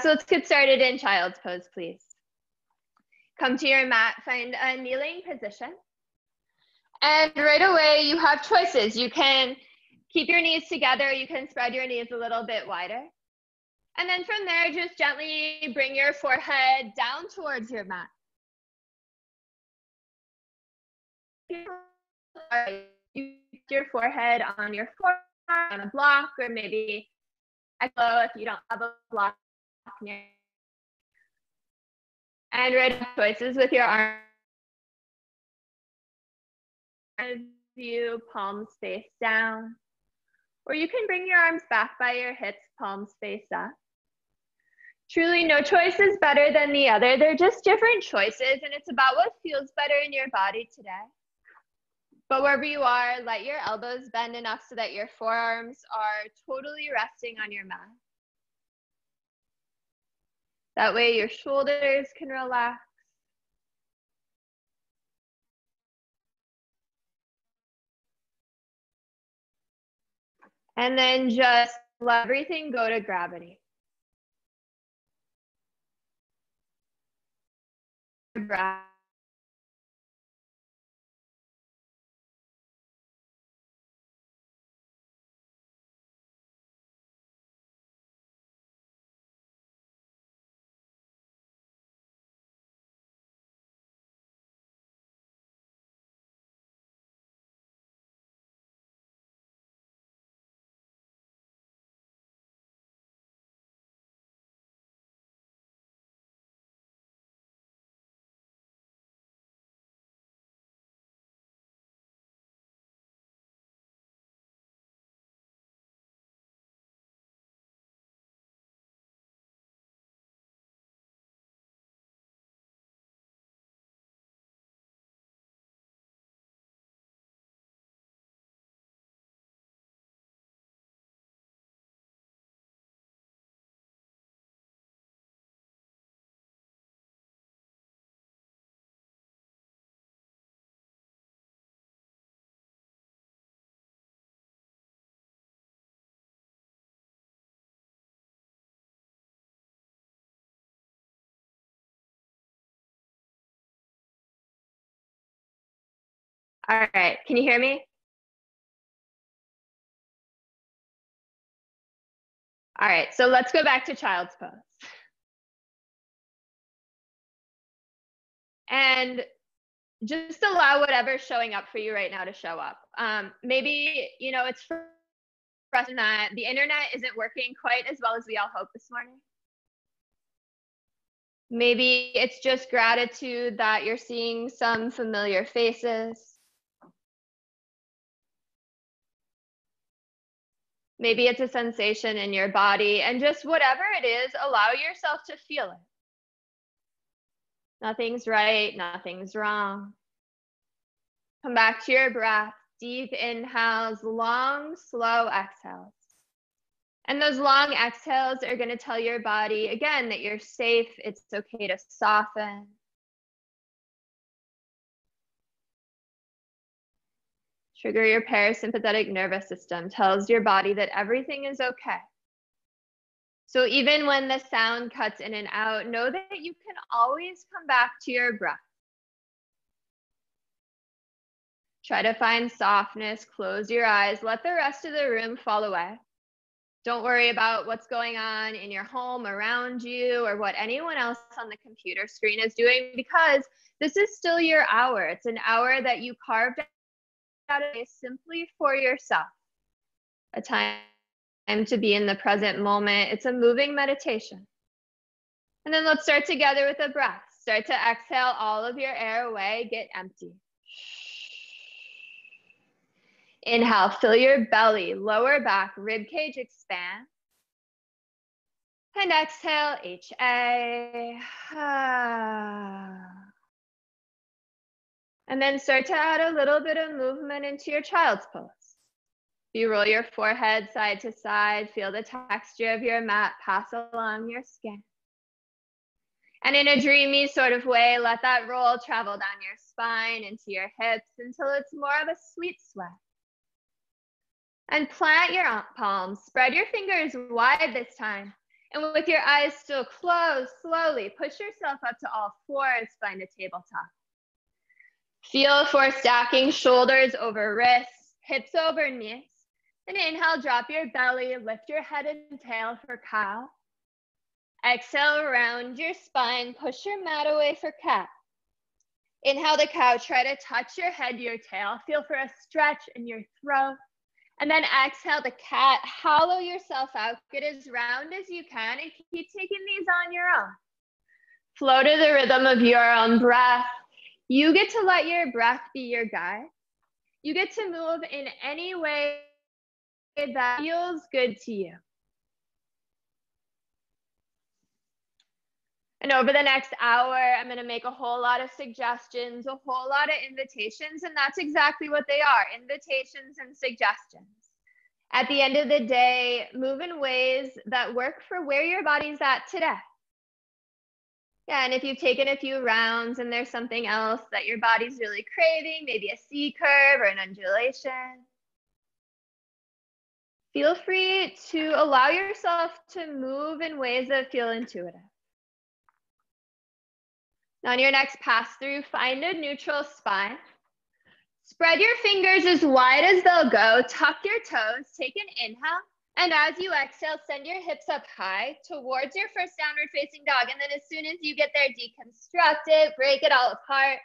So let's get started in child's pose, please. Come to your mat, find a kneeling position. And right away, you have choices. You can keep your knees together. You can spread your knees a little bit wider. And then from there, just gently bring your forehead down towards your mat. You put your forehead on your forearm, on a block, or maybe a pillow if you don't have a block near. And right choices with your arms. You palms face down, or you can bring your arms back by your hips, palms face up. Truly, no choice is better than the other. They're just different choices, and it's about what feels better in your body today. But wherever you are, let your elbows bend enough so that your forearms are totally resting on your mat. That way your shoulders can relax. And then just let everything go to gravity. Breath. All right, can you hear me? All right, so let's go back to child's pose. And just allow whatever's showing up for you right now to show up. Maybe, you know, it's frustrating that the internet isn't working quite as well as we all hope this morning. Maybe it's just gratitude that you're seeing some familiar faces. Maybe it's a sensation in your body, and just whatever it is, allow yourself to feel it. Nothing's right, nothing's wrong. Come back to your breath, deep inhales, long, slow exhales. And those long exhales are going to tell your body, again, that you're safe, it's okay to soften. Trigger your parasympathetic nervous system, tells your body that everything is okay. So even when the sound cuts in and out, know that you can always come back to your breath. Try to find softness, close your eyes, let the rest of the room fall away. Don't worry about what's going on in your home around you or what anyone else on the computer screen is doing, because this is still your hour. It's an hour that you carved out simply for yourself. A time to be in the present moment. It's a moving meditation. And then let's start together with a breath. Start to exhale all of your air away, get empty. Inhale, fill your belly, lower back, rib cage expand. And exhale, HA. And then start to add a little bit of movement into your child's pose. You roll your forehead side to side, feel the texture of your mat pass along your skin. And in a dreamy sort of way, let that roll travel down your spine into your hips until it's more of a sweet sweat. And plant your palms, spread your fingers wide this time. And with your eyes still closed, slowly push yourself up to all fours, find a tabletop. Feel for stacking shoulders over wrists, hips over knees. And inhale, drop your belly, lift your head and tail for cow. Exhale, round your spine, push your mat away for cat. Inhale the cow, try to touch your head, your tail. Feel for a stretch in your throat. And then exhale the cat, hollow yourself out, get as round as you can, and keep taking these on your own. Flow to the rhythm of your own breath. You get to let your breath be your guide. You get to move in any way that feels good to you. And over the next hour, I'm going to make a whole lot of suggestions, a whole lot of invitations, and that's exactly what they are, invitations and suggestions. At the end of the day, move in ways that work for where your body's at today. Yeah, and if you've taken a few rounds and there's something else that your body's really craving, maybe a C curve or an undulation, feel free to allow yourself to move in ways that feel intuitive. Now on your next pass through, find a neutral spine. Spread your fingers as wide as they'll go, tuck your toes, take an inhale, and as you exhale, send your hips up high towards your first downward facing dog. And then as soon as you get there, deconstruct it, break it all apart.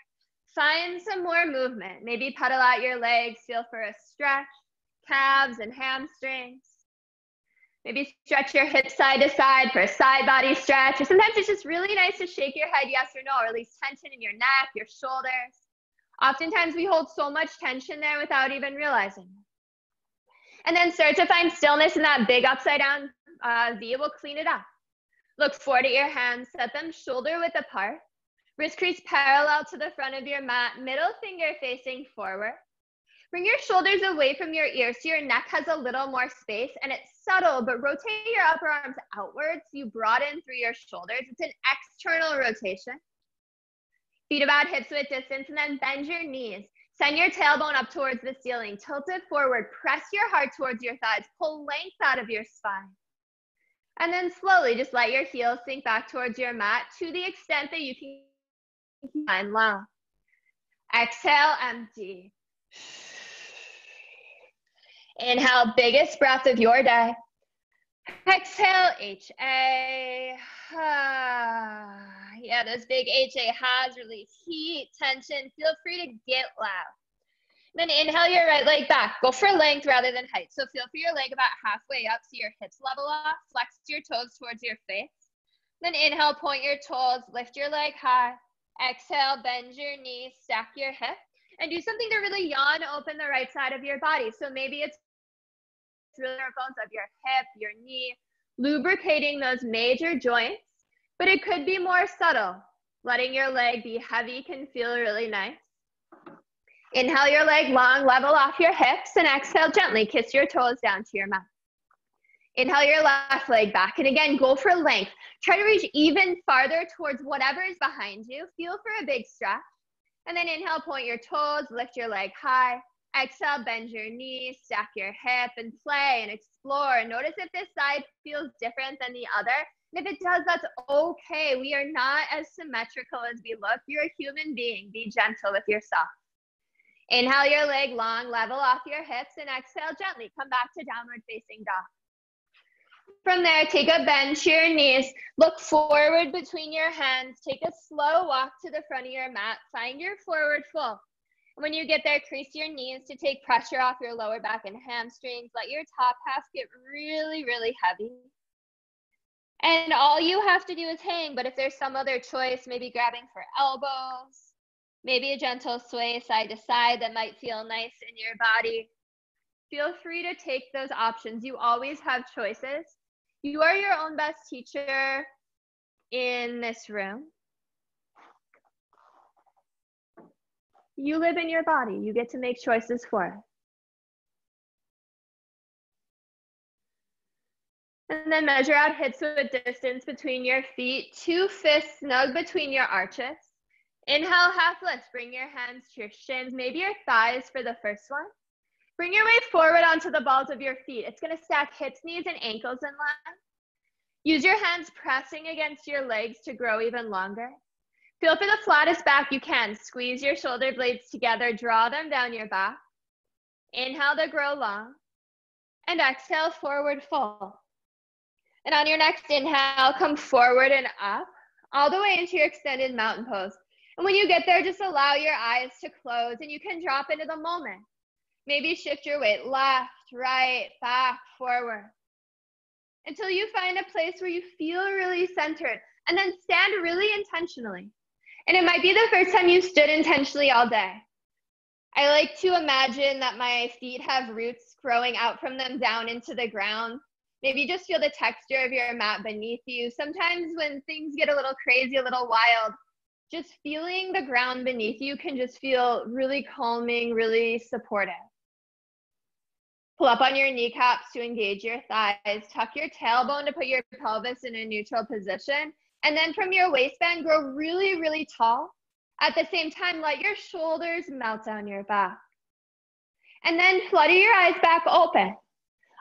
Find some more movement. Maybe pedal out your legs, feel for a stretch, calves and hamstrings. Maybe stretch your hips side to side for a side body stretch. Or sometimes it's just really nice to shake your head yes or no, or release tension in your neck, your shoulders. Oftentimes we hold so much tension there without even realizing it. And then start to find stillness in that big upside down V. We'll clean it up. Look forward at your hands, set them shoulder width apart. Wrist crease parallel to the front of your mat, middle finger facing forward. Bring your shoulders away from your ears so your neck has a little more space, and it's subtle, but rotate your upper arms outwards. You broaden through your shoulders. It's an external rotation. Feet about hips width distance, and then bend your knees. Send your tailbone up towards the ceiling. Tilt it forward. Press your heart towards your thighs. Pull length out of your spine. And then slowly just let your heels sink back towards your mat to the extent that you can keep spine low. Exhale, empty. Inhale, biggest breath of your day. Exhale, HA. Yeah, those big HA has release heat, tension. Feel free to get loud. Then inhale your right leg back. Go for length rather than height. So feel for your leg about halfway up so your hips level off. Flex your toes towards your face. Then inhale, point your toes, lift your leg high. Exhale, bend your knees, stack your hip. And do something to really yawn open the right side of your body. So maybe it's really bones of your hip, your knee, lubricating those major joints. But it could be more subtle. Letting your leg be heavy can feel really nice. Inhale your leg long, level off your hips, and exhale gently, kiss your toes down to your mat. Inhale your left leg back, and again, go for length. Try to reach even farther towards whatever is behind you. Feel for a big stretch. And then inhale, point your toes, lift your leg high. Exhale, bend your knees, stack your hip, and play and explore. And notice if this side feels different than the other. And if it does, that's okay. We are not as symmetrical as we look. You're a human being. Be gentle with yourself. Inhale your leg long, level off your hips, and exhale gently. Come back to downward facing dog. From there, take a bend to your knees. Look forward between your hands. Take a slow walk to the front of your mat. Find your forward fold. When you get there, crease your knees to take pressure off your lower back and hamstrings. Let your top half get really, really heavy. And all you have to do is hang, but if there's some other choice, maybe grabbing for elbows, maybe a gentle sway side to side that might feel nice in your body, feel free to take those options. You always have choices. You are your own best teacher in this room. You live in your body. You get to make choices for it. And then measure out hips width distance between your feet. 2 fists snug between your arches. Inhale, half lift. Bring your hands to your shins, maybe your thighs for the first one. Bring your weight forward onto the balls of your feet. It's going to stack hips, knees, and ankles in line. Use your hands pressing against your legs to grow even longer. Feel for the flattest back you can. Squeeze your shoulder blades together, draw them down your back. Inhale to grow long, and exhale, forward fold. And on your next inhale, come forward and up, all the way into your extended mountain pose. And when you get there, just allow your eyes to close, and you can drop into the moment. Maybe shift your weight left, right, back, forward, until you find a place where you feel really centered, and then stand really intentionally. And it might be the first time you stood intentionally all day. I like to imagine that my feet have roots growing out from them down into the ground. Maybe just feel the texture of your mat beneath you. Sometimes when things get a little crazy, a little wild, just feeling the ground beneath you can just feel really calming, really supportive. Pull up on your kneecaps to engage your thighs. Tuck your tailbone to put your pelvis in a neutral position. And then from your waistband, grow really, really tall. At the same time, let your shoulders melt down your back. And then flutter your eyes back open.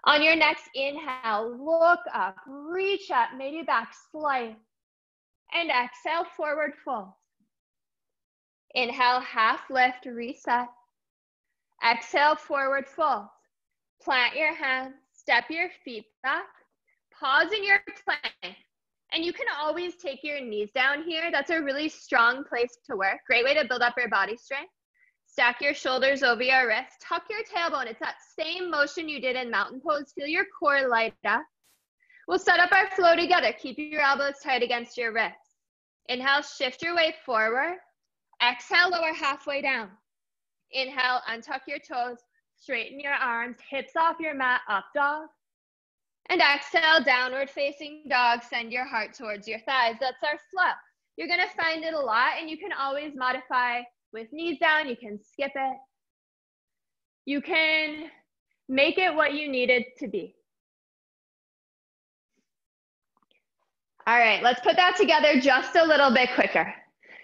On your next inhale, look up, reach up, maybe back slight. And exhale, forward fold. Inhale, half lift, reset. Exhale, forward fold. Plant your hands, step your feet back, pause in your plank. And you can always take your knees down here. That's a really strong place to work. Great way to build up your body strength. Stack your shoulders over your wrists. Tuck your tailbone. It's that same motion you did in mountain pose. Feel your core light up. We'll set up our flow together. Keep your elbows tight against your wrists. Inhale, shift your weight forward. Exhale, lower halfway down. Inhale, untuck your toes. Straighten your arms. Hips off your mat, up dog. And exhale, downward facing dog. Send your heart towards your thighs. That's our flow. You're going to find it a lot, and you can always modify with knees down. You can skip it. You can make it what you need it to be. All right, let's put that together just a little bit quicker.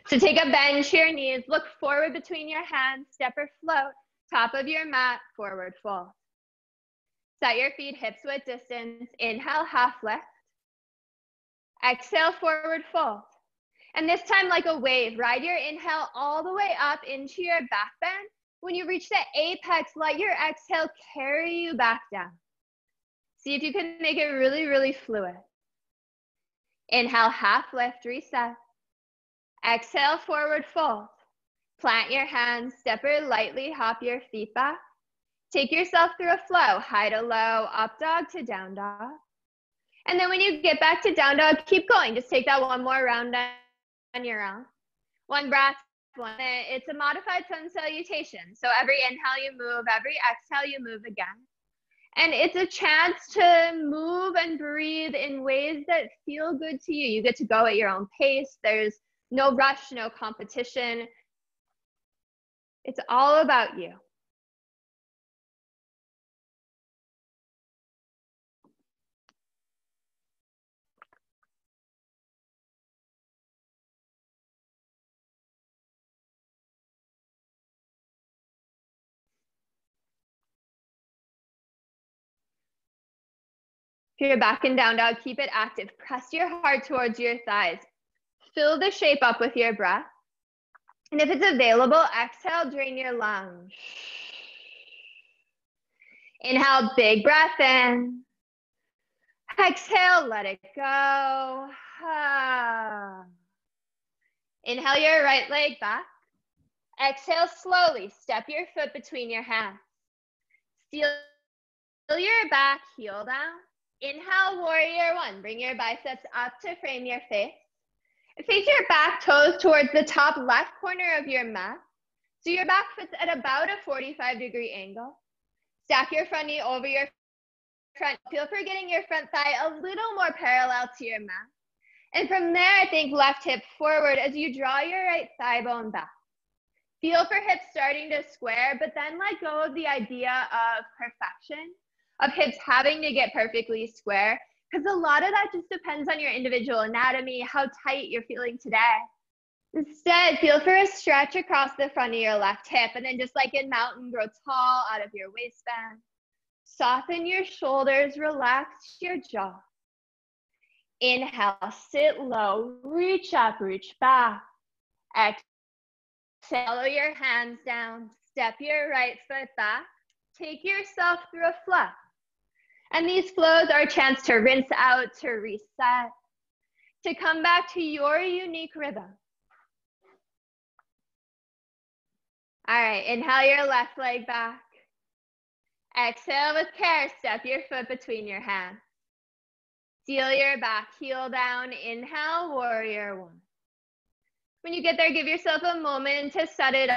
So take a bend to your knees. Look forward between your hands. Step or float. Top of your mat, forward fold. Set your feet hips width distance. Inhale, half lift. Exhale, forward fold. And this time, like a wave, ride your inhale all the way up into your back bend. When you reach the apex, let your exhale carry you back down. See if you can make it really, really fluid. Inhale, half lift, reset. Exhale, forward fold. Plant your hands, step or lightly hop your feet back. Take yourself through a flow, high to low, up dog to down dog. And then when you get back to down dog, keep going. Just take that one more round on your own. One breath, it's a modified sun salutation. So every inhale you move, every exhale you move again. And it's a chance to move and breathe in ways that feel good to you. You get to go at your own pace. There's no rush, no competition. It's all about you. If you're back in down dog, keep it active. Press your heart towards your thighs. Fill the shape up with your breath. And if it's available, exhale, drain your lungs. Inhale, big breath in. Exhale, let it go. Inhale your right leg back. Exhale slowly, step your foot between your hands. Feel your back, heel down. Inhale, warrior one. Bring your biceps up to frame your face. Face your back toes towards the top left corner of your mat. So your back foot's at about a 45-degree angle. Stack your front knee over your front. Feel for getting your front thigh a little more parallel to your mat. And from there, I think left hip forward as you draw your right thigh bone back. Feel for hips starting to square, but then let go of the idea of perfection, of hips having to get perfectly square, because a lot of that just depends on your individual anatomy, how tight you're feeling today. Instead, feel for a stretch across the front of your left hip, and then just like in mountain, grow tall out of your waistband. Soften your shoulders, relax your jaw. Inhale, sit low, reach up, reach back. Exhale, follow your hands down, step your right foot back, take yourself through a flow. And these flows are a chance to rinse out, to reset, to come back to your unique rhythm. All right, inhale your left leg back. Exhale with care, step your foot between your hands. Seal your back heel down, inhale, warrior one. When you get there, give yourself a moment to set it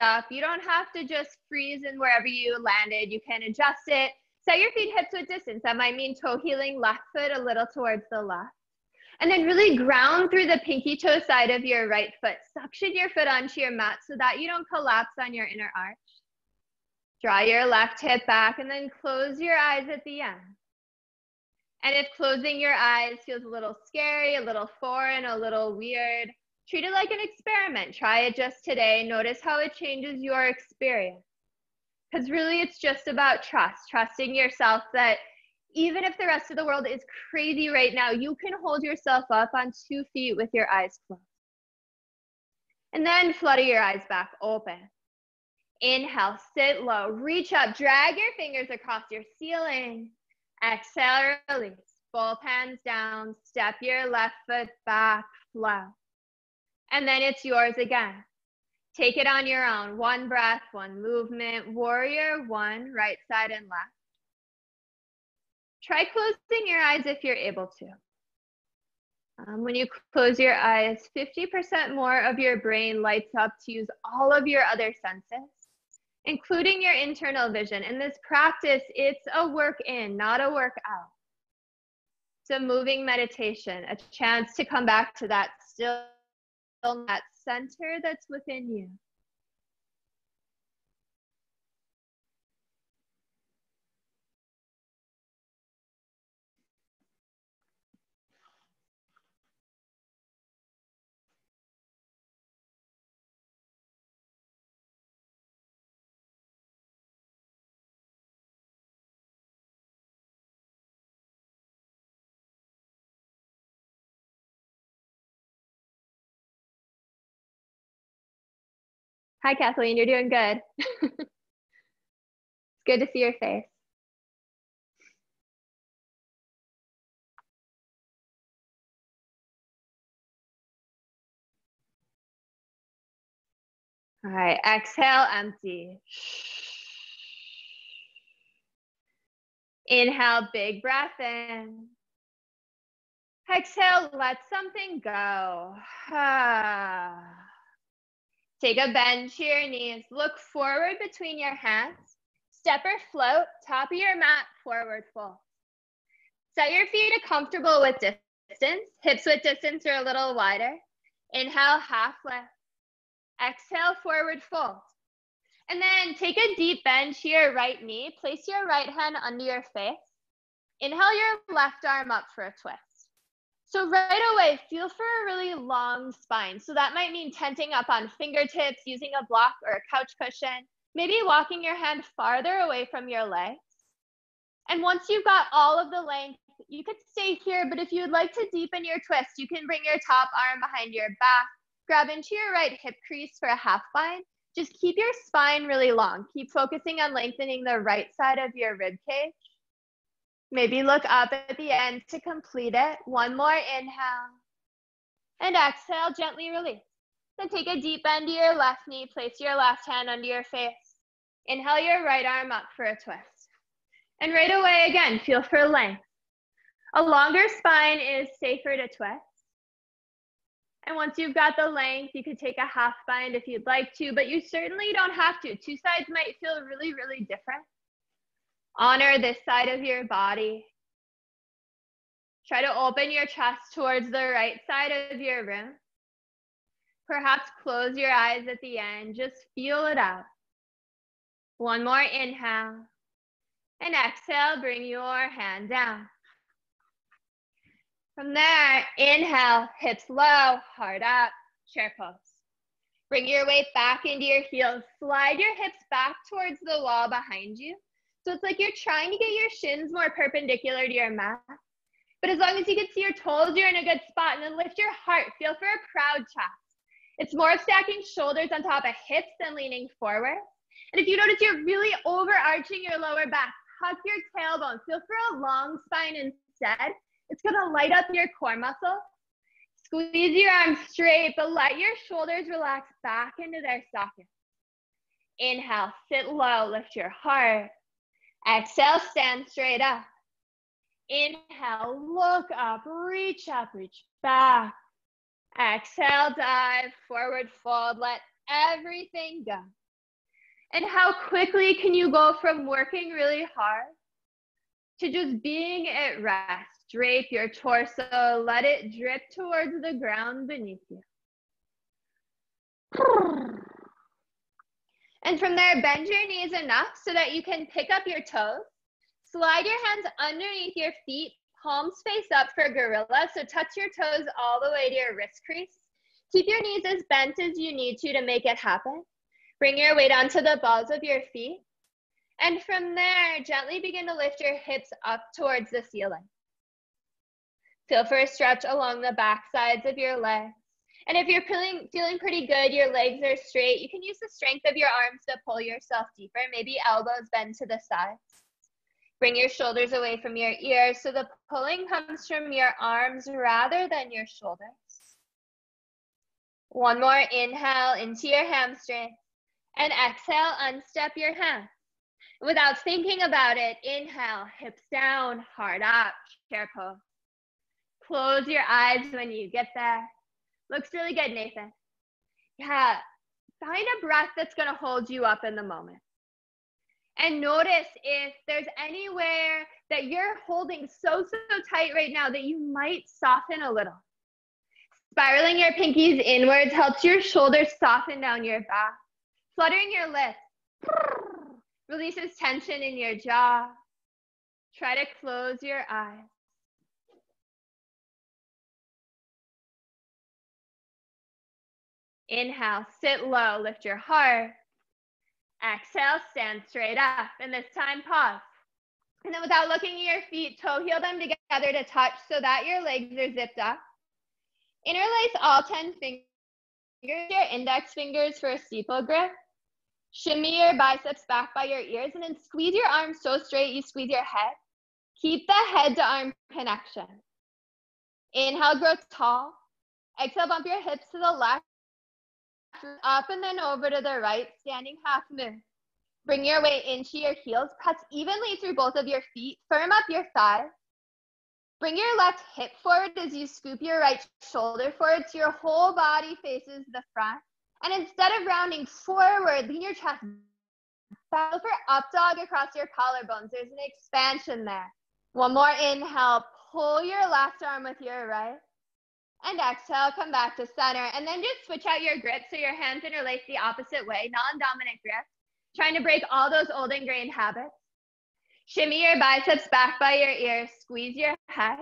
up. You don't have to just freeze in wherever you landed. You can adjust it. Set your feet hips width distance. That might mean toe heeling left foot a little towards the left. And then really ground through the pinky toe side of your right foot. Suction your foot onto your mat so that you don't collapse on your inner arch. Draw your left hip back and then close your eyes at the end. And if closing your eyes feels a little scary, a little foreign, a little weird, treat it like an experiment. Try it just today. Notice how it changes your experience. Because really it's just about trust, trusting yourself that even if the rest of the world is crazy right now, you can hold yourself up on 2 feet with your eyes closed. And then flutter your eyes back open. Inhale, sit low, reach up, drag your fingers across your ceiling. Exhale, release. Both hands down, step your left foot back, flow. And then it's yours again. Take it on your own. One breath, one movement. Warrior one, right side and left. Try closing your eyes if you're able to. When you close your eyes, 50% more of your brain lights up to use all of your other senses, including your internal vision. In this practice, it's a work in, not a work out. It's a moving meditation, a chance to come back to that still, that center that's within you. Hi, Kathleen, you're doing good. It's good to see your face. All right, exhale, empty. Inhale, big breath in. Exhale, let something go. Take a bend to your knees. Look forward between your hands. Step or float, top of your mat, forward fold. Set your feet comfortable with distance. Hips width distance or a little wider. Inhale, half lift. Exhale, forward fold. And then take a deep bend to your right knee. Place your right hand under your face. Inhale your left arm up for a twist. So right away, feel for a really long spine. So that might mean tenting up on fingertips, using a block or a couch cushion, maybe walking your hand farther away from your legs. And once you've got all of the length, you could stay here, but if you'd like to deepen your twist, you can bring your top arm behind your back, grab into your right hip crease for a half bind. Just keep your spine really long. Keep focusing on lengthening the right side of your rib cage. Maybe look up at the end to complete it. One more inhale. And exhale, gently release. Then take a deep bend to your left knee. Place your left hand under your face. Inhale your right arm up for a twist. And right away, again, feel for length. A longer spine is safer to twist. And once you've got the length, you could take a half bind if you'd like to, but you certainly don't have to. Two sides might feel really, really different. Honor this side of your body. Try to open your chest towards the right side of your room. Perhaps close your eyes at the end. Just feel it out. One more inhale. And exhale, bring your hand down. From there, inhale, hips low, heart up, chair pose. Bring your weight back into your heels. Slide your hips back towards the wall behind you. So it's like you're trying to get your shins more perpendicular to your mat. But as long as you can see your toes, you're in a good spot. And then lift your heart. Feel for a proud chest. It's more of stacking shoulders on top of hips than leaning forward. And if you notice you're really overarching your lower back, tuck your tailbone. Feel for a long spine instead. It's going to light up your core muscle. Squeeze your arms straight, but let your shoulders relax back into their sockets. Inhale, sit low, lift your heart. Exhale, stand straight up. Inhale, look up, reach back. Exhale, dive, forward fold, let everything go. And how quickly can you go from working really hard to just being at rest? Drape your torso, let it drip towards the ground beneath you. And from there, bend your knees enough so that you can pick up your toes. Slide your hands underneath your feet, palms face up for gorilla. So touch your toes all the way to your wrist crease. Keep your knees as bent as you need to make it happen. Bring your weight onto the balls of your feet. And from there, gently begin to lift your hips up towards the ceiling. Feel for a stretch along the back sides of your legs. And if you're feeling pretty good, your legs are straight, you can use the strength of your arms to pull yourself deeper. Maybe elbows bend to the sides. Bring your shoulders away from your ears so the pulling comes from your arms rather than your shoulders. One more inhale into your hamstring. And exhale, unstep your hands. Without thinking about it, inhale, hips down, heart up, chair pose. Close your eyes when you get there. Looks really good, Nathan. Yeah, find a breath that's going to hold you up in the moment. And notice if there's anywhere that you're holding so tight right now that you might soften a little. Spiraling your pinkies inwards helps your shoulders soften down your back. Fluttering your lips releases tension in your jaw. Try to close your eyes. Inhale, sit low, lift your heart. Exhale, stand straight up. And this time, pause. And then without looking at your feet, toe heel them together to touch so that your legs are zipped up. Interlace all 10 fingers, your index fingers for a steeple grip. Shimmy your biceps back by your ears and then squeeze your arms so straight you squeeze your head. Keep the head to arm connection. Inhale, grow tall. Exhale, bump your hips to the left. Up and then over to the right, standing half moon. Bring your weight into your heels, press evenly through both of your feet, firm up your thighs. Bring your left hip forward as you scoop your right shoulder forward so your whole body faces the front. And instead of rounding forward, lean your chest back. Go for up dog across your collarbones. There's an expansion there. One more inhale, pull your left arm with your right. And exhale, come back to center. And then just switch out your grip so your hands interlace the opposite way, non-dominant grip. Trying to break all those old ingrained habits. Shimmy your biceps back by your ears. Squeeze your head.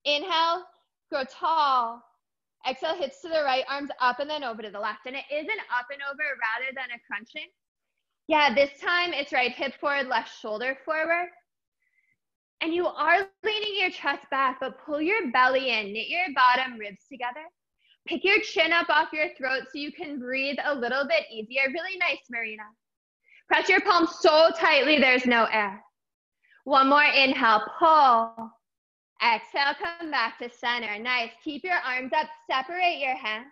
Inhale, grow tall. Exhale, hips to the right, arms up and then over to the left. And it is an up and over rather than a crunching. Yeah, this time it's right hip forward, left shoulder forward. And you are leaning your chest back, but pull your belly in, knit your bottom ribs together. Pick your chin up off your throat so you can breathe a little bit easier. Really nice, Marina. Press your palms so tightly there's no air. One more inhale, pull. Exhale, come back to center. Nice. Keep your arms up, separate your hands.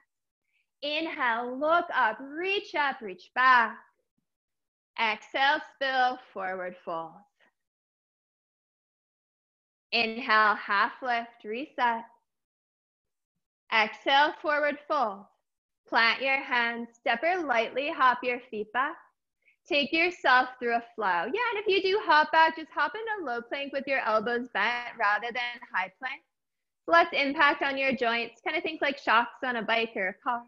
Inhale, look up, reach back. Exhale, spill, forward fold. Inhale, half lift, reset. Exhale, forward fold. Plant your hands, step or lightly hop your feet back. Take yourself through a flow. Yeah, and if you do hop back, just hop into low plank with your elbows bent rather than high plank. Less impact on your joints. Kind of think like shocks on a bike or a car.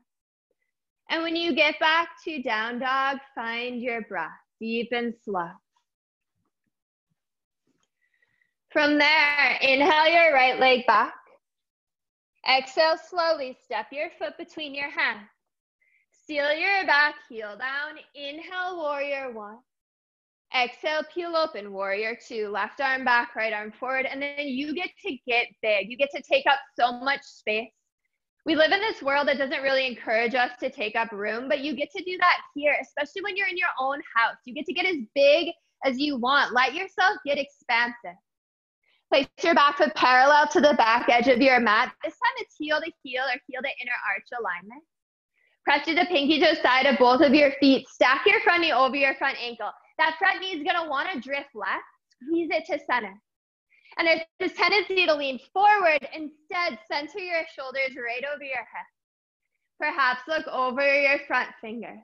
And when you get back to down dog, find your breath, deep and slow. From there, inhale your right leg back. Exhale, slowly step your foot between your hands. Seal your back heel down. Inhale, warrior one. Exhale, peel open, warrior two, left arm back, right arm forward, and then you get to get big. You get to take up so much space. We live in this world that doesn't really encourage us to take up room, but you get to do that here, especially when you're in your own house. You get to get as big as you want. Let yourself get expansive. Place your back foot parallel to the back edge of your mat. This time it's heel to heel or heel to inner arch alignment. Press to the pinky toe side of both of your feet. Stack your front knee over your front ankle. That front knee is going to want to drift left. Squeeze it to center. And there's this tendency to lean forward. Instead, center your shoulders right over your head. Perhaps look over your front finger.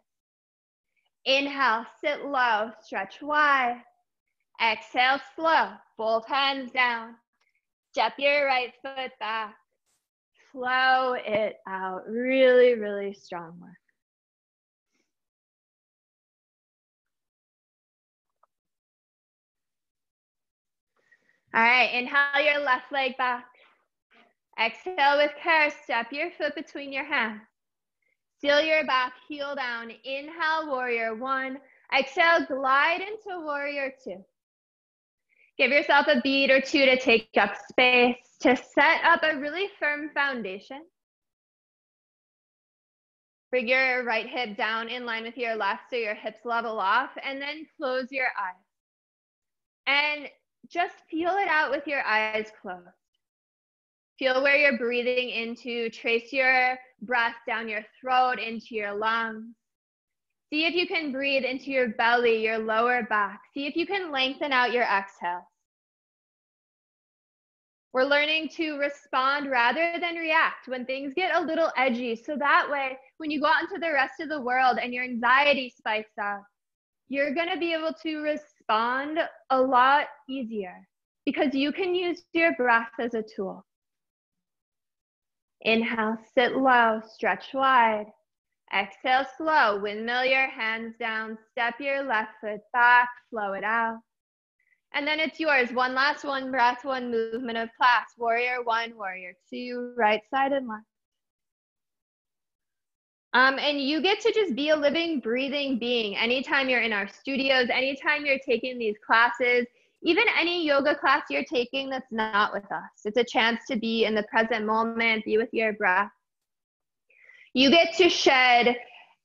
Inhale, sit low, stretch wide. Exhale, slow, both hands down. Step your right foot back. Flow it out. Really, really strong work. All right, inhale your left leg back. Exhale with care, step your foot between your hands. Seal your back, heel down. Inhale, warrior one. Exhale, glide into warrior two. Give yourself a beat or two to take up space, to set up a really firm foundation. Bring your right hip down in line with your left so your hips level off, and then close your eyes. And just feel it out with your eyes closed. Feel where you're breathing into. Trace your breath down your throat, into your lungs. See if you can breathe into your belly, your lower back. See if you can lengthen out your exhale. We're learning to respond rather than react when things get a little edgy. So that way, when you go out into the rest of the world and your anxiety spikes up, you're going to be able to respond a lot easier because you can use your breath as a tool. Inhale, sit low, stretch wide. Exhale, slow, windmill your hands down, step your left foot back, flow it out. And then it's yours. One last one breath, one movement of class. Warrior one, warrior two, right side and left. And you get to just be a living, breathing being. Anytime you're in our studios, anytime you're taking these classes, even any yoga class you're taking that's not with us. It's a chance to be in the present moment, be with your breath. You get to shed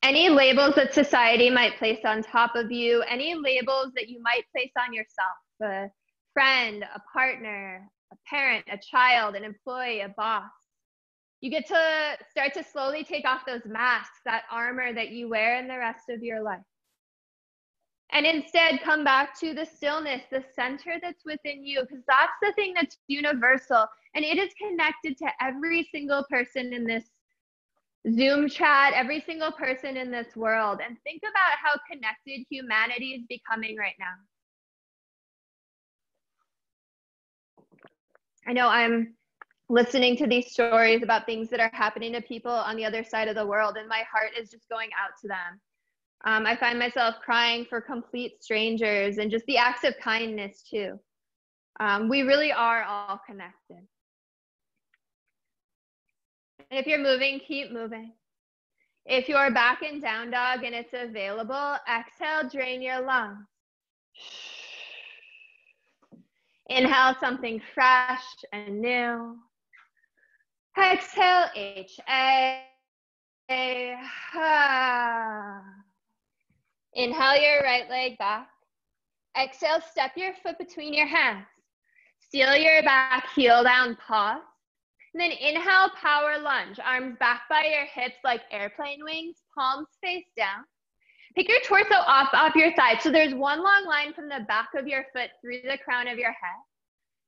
any labels that society might place on top of you, any labels that you might place on yourself, a friend, a partner, a parent, a child, an employee, a boss. You get to start to slowly take off those masks, that armor that you wear in the rest of your life. And instead come back to the stillness, the center that's within you, because that's the thing that's universal. And it is connected to every single person in this Zoom chat, every single person in this world. And think about how connected humanity is becoming right now. I know I'm listening to these stories about things that are happening to people on the other side of the world, and my heart is just going out to them. I find myself crying for complete strangers and just the acts of kindness too. We really are all connected. And if you're moving, keep moving. If you're back in down dog and it's available, exhale, drain your lungs. Inhale something fresh and new. Exhale, H-A. Inhale your right leg back. Exhale, step your foot between your hands. Seal your back, heel down, pause. And then inhale, power lunge. Arms back by your hips like airplane wings, palms face down. Pick your torso off your side. So there's one long line from the back of your foot through the crown of your head.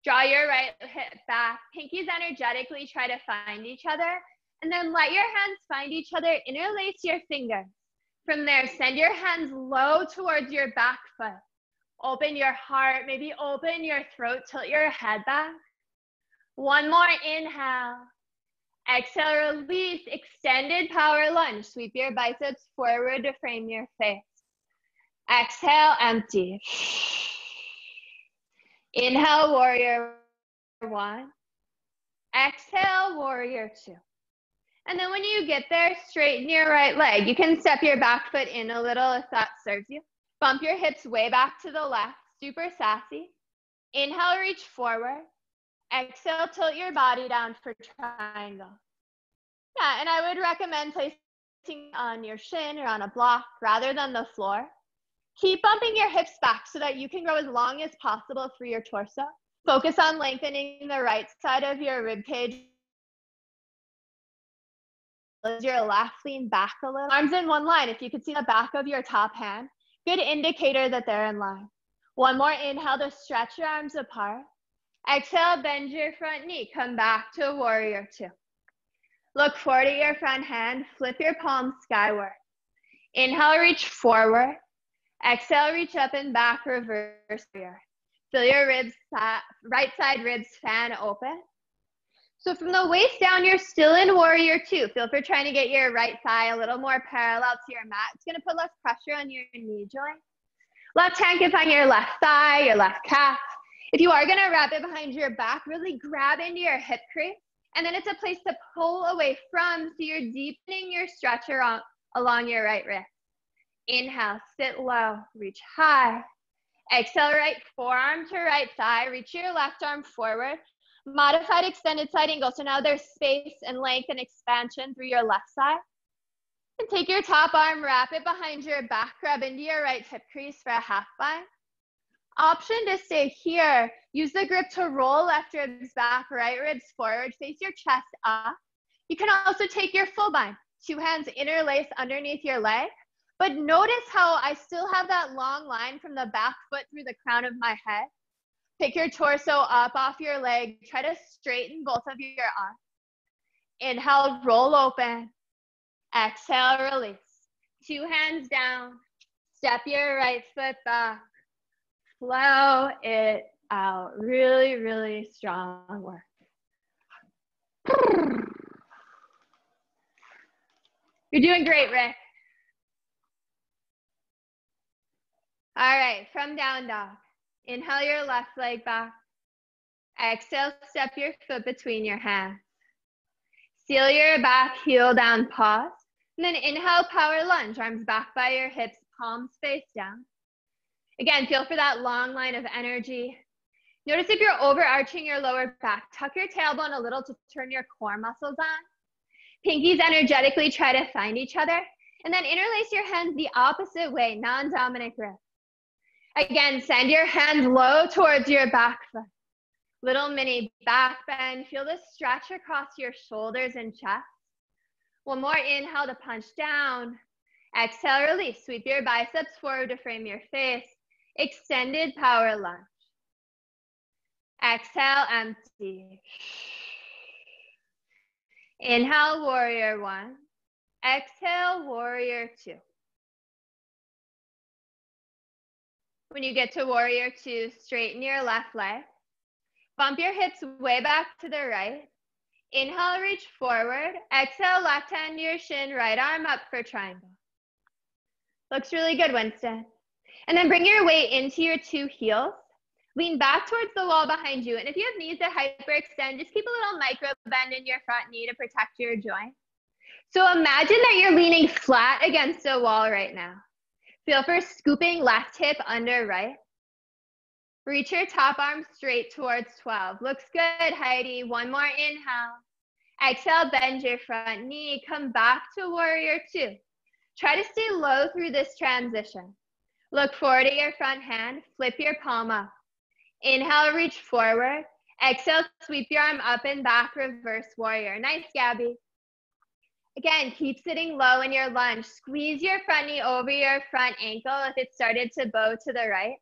Draw your right hip back. Pinkies energetically try to find each other. And then let your hands find each other. Interlace your fingers. From there, send your hands low towards your back foot. Open your heart, maybe open your throat, tilt your head back. One more inhale. Exhale, release, extended power lunge. Sweep your biceps forward to frame your face. Exhale, empty. Inhale, warrior one. Exhale, warrior two. And then when you get there, straighten your right leg. You can step your back foot in a little if that serves you. Bump your hips way back to the left, super sassy. Inhale, reach forward. Exhale, tilt your body down for triangle. Yeah, and I would recommend placing on your shin or on a block rather than the floor. Keep bumping your hips back so that you can grow as long as possible through your torso. Focus on lengthening the right side of your rib cage. As your left, lean back a little. Arms in one line. If you could see the back of your top hand, good indicator that they're in line. One more inhale to stretch your arms apart. Exhale, bend your front knee. Come back to warrior two. Look forward at your front hand. Flip your palms skyward. Inhale, reach forward. Exhale, reach up and back, reverse warrior. Feel your ribs, right side ribs fan open. So from the waist down, you're still in warrior two. Feel free trying to get your right thigh a little more parallel to your mat. It's gonna put less pressure on your knee joint. Left hand can find your left thigh, your left calf. If you are gonna wrap it behind your back, really grab into your hip crease. And then it's a place to pull away from, so you're deepening your stretcher along your right wrist. Inhale, sit low, reach high. Exhale, right forearm to right thigh, reach your left arm forward. Modified extended side angle. So now there's space and length and expansion through your left side. And take your top arm, wrap it behind your back, grab into your right hip crease for a half bind. Option to stay here. Use the grip to roll left ribs back, right ribs forward, face your chest up. You can also take your full bind. Two hands interlace underneath your leg. But notice how I still have that long line from the back foot through the crown of my head. Pick your torso up off your leg. Try to straighten both of your arms. Inhale, roll open. Exhale, release. Two hands down. Step your right foot back. Flow it out. Really, really strong work. You're doing great, Rick. All right, from down dog. Inhale your left leg back. Exhale, step your foot between your hands. Seal your back, heel down, pause. And then inhale, power lunge, arms back by your hips, palms face down. Again, feel for that long line of energy. Notice if you're overarching your lower back, tuck your tailbone a little to turn your core muscles on. Pinkies energetically try to find each other. And then interlace your hands the opposite way, non-dominant grip. Again, send your hands low towards your back foot. Little mini back bend. Feel the stretch across your shoulders and chest. One more inhale to punch down. Exhale, release. Sweep your biceps forward to frame your face. Extended power lunge. Exhale, empty. Inhale, warrior one. Exhale, warrior two. When you get to warrior two, straighten your left leg. Bump your hips way back to the right. Inhale, reach forward. Exhale, left hand to your shin, right arm up for triangle. Looks really good, Winston. And then bring your weight into your two heels. Lean back towards the wall behind you. And if you have knees that hyperextend, just keep a little micro bend in your front knee to protect your joint. So imagine that you're leaning flat against a wall right now. Feel for scooping left hip under right. Reach your top arm straight towards 12. Looks good, Heidi. One more inhale. Exhale, bend your front knee. Come back to warrior two. Try to stay low through this transition. Look forward at your front hand. Flip your palm up. Inhale, reach forward. Exhale, sweep your arm up and back, reverse warrior. Nice, Gabby. Again, keep sitting low in your lunge. Squeeze your front knee over your front ankle if it started to bow to the right.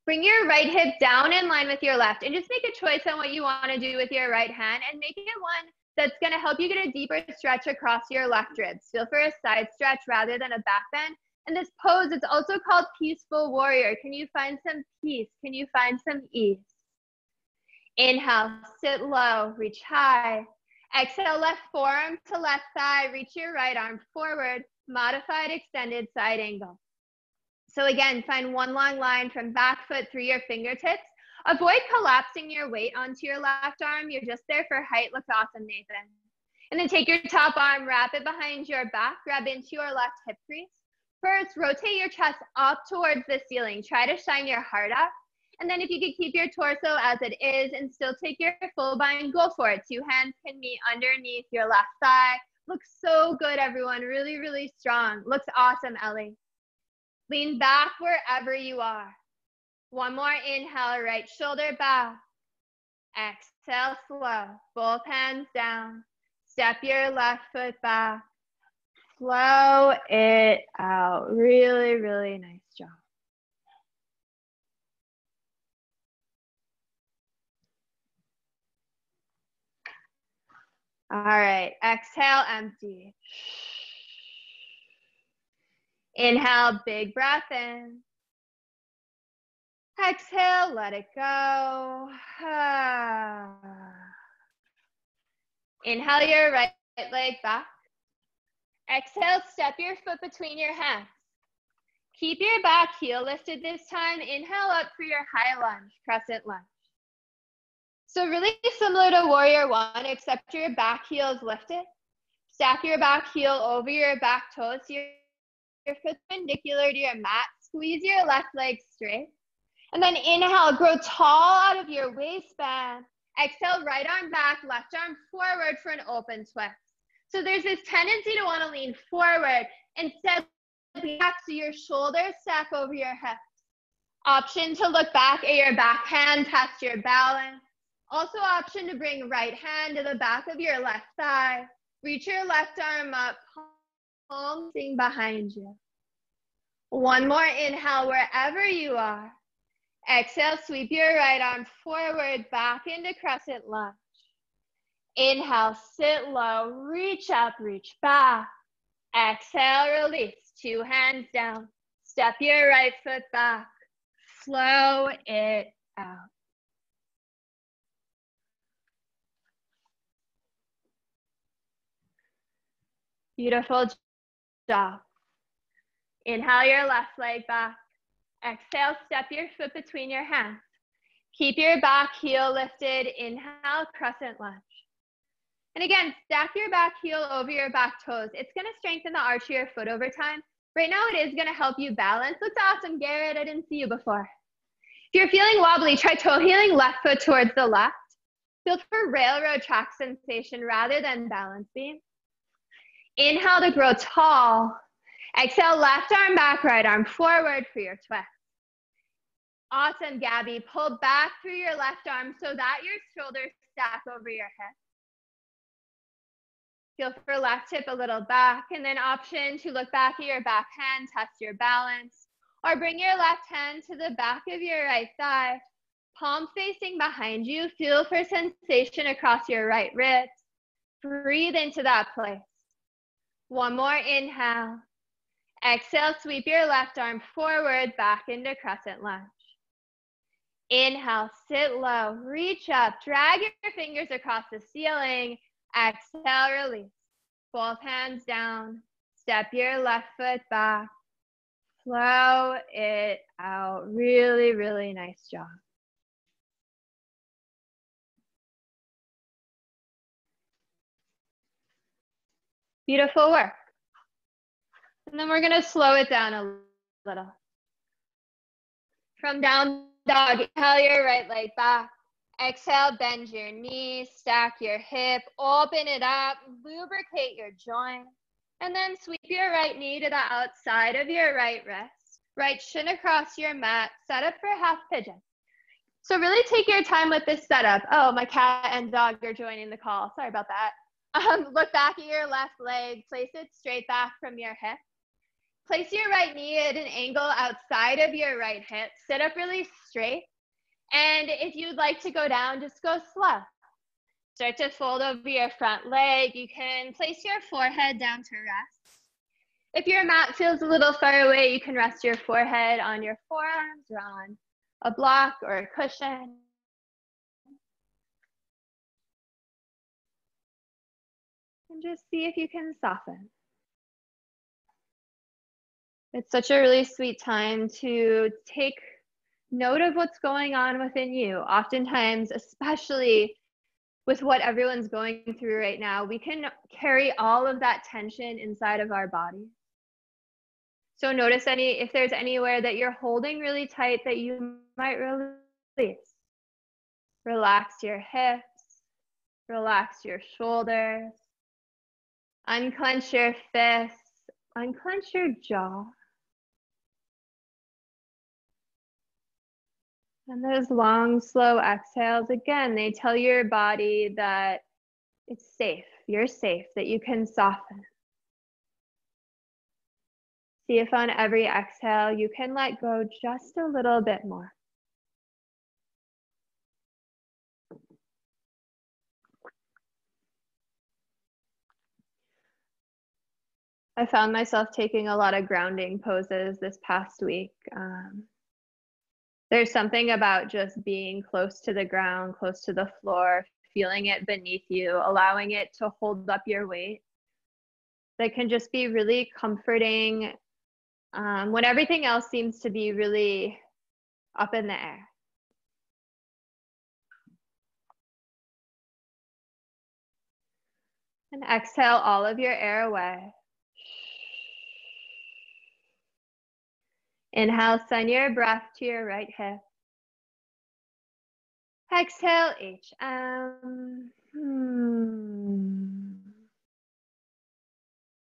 Bring your right hip down in line with your left and just make a choice on what you want to do with your right hand and make it one that's going to help you get a deeper stretch across your left ribs. Feel for a side stretch rather than a back bend. And this pose, it's also called peaceful warrior. Can you find some peace? Can you find some ease? Inhale, sit low, reach high. Exhale, left forearm to left thigh, reach your right arm forward, modified extended side angle. So again, find one long line from back foot through your fingertips. Avoid collapsing your weight onto your left arm. You're just there for height. Looks awesome, Nathan. And then take your top arm, wrap it behind your back, grab into your left hip crease. First, rotate your chest up towards the ceiling. Try to shine your heart up. And then if you could keep your torso as it is and still take your full bind, go for it. 2 hands can meet underneath your left thigh. Looks so good, everyone. Really, really strong. Looks awesome, Ellie. Lean back wherever you are. One more inhale, right shoulder back. Exhale, slow. Both hands down. Step your left foot back. Flow it out. Really, really nice job. All right, exhale, empty. Inhale, big breath in. Exhale, let it go. Inhale your right leg back. Exhale, step your foot between your hands. Keep your back heel lifted this time. Inhale up for your high lunge, crescent lunge. So really similar to warrior one, except your back heel is lifted. Stack your back heel over your back toes. Your foot perpendicular to your mat. Squeeze your left leg straight. And then inhale, grow tall out of your waistband. Exhale, right arm back, left arm forward for an open twist. So there's this tendency to want to lean forward. Instead, back so your shoulders stack over your hips. Option to look back at your back hand, test your balance. Also option to bring right hand to the back of your left thigh. Reach your left arm up, palm behind you. One more inhale wherever you are. Exhale, sweep your right arm forward, back into crescent lunge. Inhale, sit low, reach up, reach back. Exhale, release, 2 hands down. Step your right foot back. Flow it out. Beautiful job. Inhale your left leg back. Exhale, step your foot between your hands. Keep your back heel lifted. Inhale, crescent lunge. And again, stack your back heel over your back toes. It's gonna strengthen the arch of your foot over time. Right now it is gonna help you balance. Looks awesome, Garrett, I didn't see you before. If you're feeling wobbly, try toe heeling left foot towards the left. Feel for railroad track sensation rather than balance beam. Inhale to grow tall. Exhale, left arm back, right arm forward for your twist. Awesome, Gabby. Pull back through your left arm so that your shoulders stack over your hip. Feel for left hip a little back, and then option to look back at your back hand, test your balance, or bring your left hand to the back of your right thigh, palm facing behind you. Feel for sensation across your right ribs. Breathe into that place. One more inhale. Exhale, sweep your left arm forward, back into crescent lunge. Inhale, sit low, reach up, drag your fingers across the ceiling. Exhale, release. Both hands down. Step your left foot back. Flow it out. Really, really nice job. Beautiful work. And then we're going to slow it down a little. From down dog, inhale your right leg back. Exhale, bend your knees, stack your hip, open it up, lubricate your joint. And then sweep your right knee to the outside of your right wrist. Right shin across your mat, set up for half pigeon. So really take your time with this setup. Oh, my cat and dog are joining the call. Sorry about that. Look back at your left leg, place it straight back from your hip. Place your right knee at an angle outside of your right hip. Sit up really straight. And if you'd like to go down, just go slow. Start to fold over your front leg. You can place your forehead down to rest. If your mat feels a little far away, you can rest your forehead on your forearms or on a block or a cushion. And just see if you can soften. It's such a really sweet time to take note of what's going on within you. Oftentimes, especially with what everyone's going through right now, we can carry all of that tension inside of our body. So notice if there's anywhere that you're holding really tight that you might release. Relax your hips, relax your shoulders, unclench your fists, unclench your jaw. And those long, slow exhales, again, they tell your body that it's safe, you're safe, that you can soften. See if on every exhale you can let go just a little bit more. I found myself taking a lot of grounding poses this past week. There's something about just being close to the ground, close to the floor, feeling it beneath you, allowing it to hold up your weight, that can just be really comforting when everything else seems to be really up in the air. And exhale all of your air away. Inhale, send your breath to your right hip. Exhale, HM.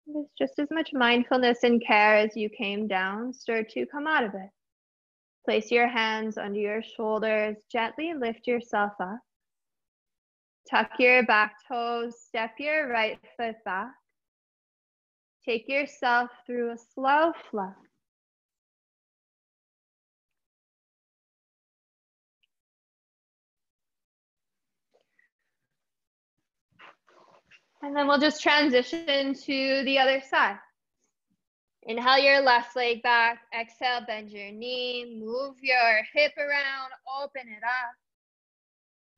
There's just as much mindfulness and care as you came down. Start to come out of it. Place your hands under your shoulders. Gently lift yourself up. Tuck your back toes. Step your right foot back. Take yourself through a slow flow. And then we'll just transition to the other side. Inhale your left leg back. Exhale, bend your knee. Move your hip around. Open it up.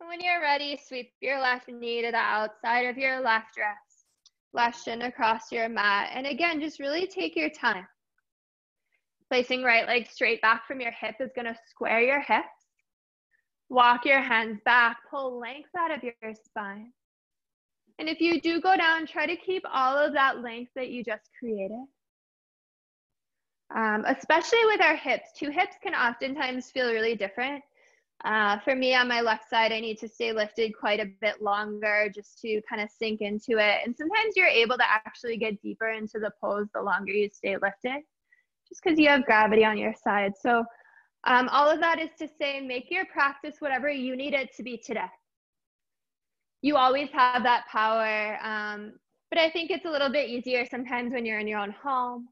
And when you're ready, sweep your left knee to the outside of your left wrist. Left shin across your mat. And again, just really take your time. Placing right leg straight back from your hip is going to square your hips. Walk your hands back. Pull length out of your spine. And if you do go down, try to keep all of that length that you just created. Especially with our hips. Two hips can oftentimes feel really different. For me, on my left side, I need to stay lifted quite a bit longer just to kind of sink into it. And sometimes you're able to actually get deeper into the pose the longer you stay lifted, just because you have gravity on your side. So all of that is to say, make your practice whatever you need it to be today. You always have that power, but I think it's a little bit easier sometimes when you're in your own home.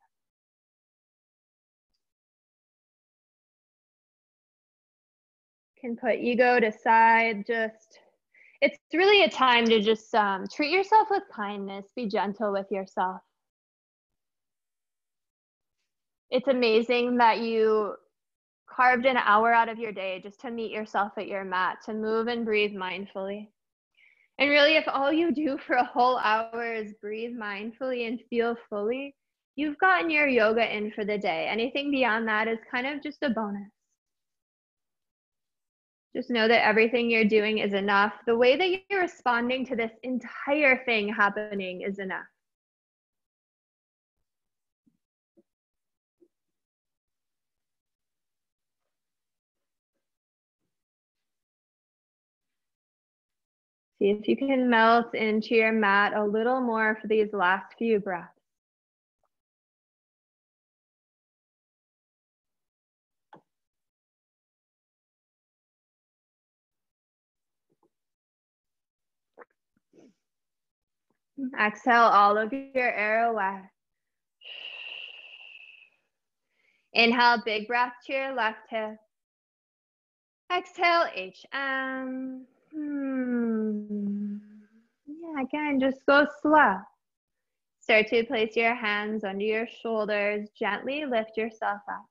Can put ego to side. It's really a time to just treat yourself with kindness, be gentle with yourself. It's amazing that you carved an hour out of your day just to meet yourself at your mat, to move and breathe mindfully. And really, if all you do for a whole hour is breathe mindfully and feel fully, you've gotten your yoga in for the day. Anything beyond that is kind of just a bonus. Just know that everything you're doing is enough. The way that you're responding to this entire thing happening is enough. See if you can melt into your mat a little more for these last few breaths. Exhale all of your air away. Inhale, big breath to your left hip. Exhale, HM. Yeah, again, just go slow. Start to place your hands under your shoulders. Gently lift yourself up.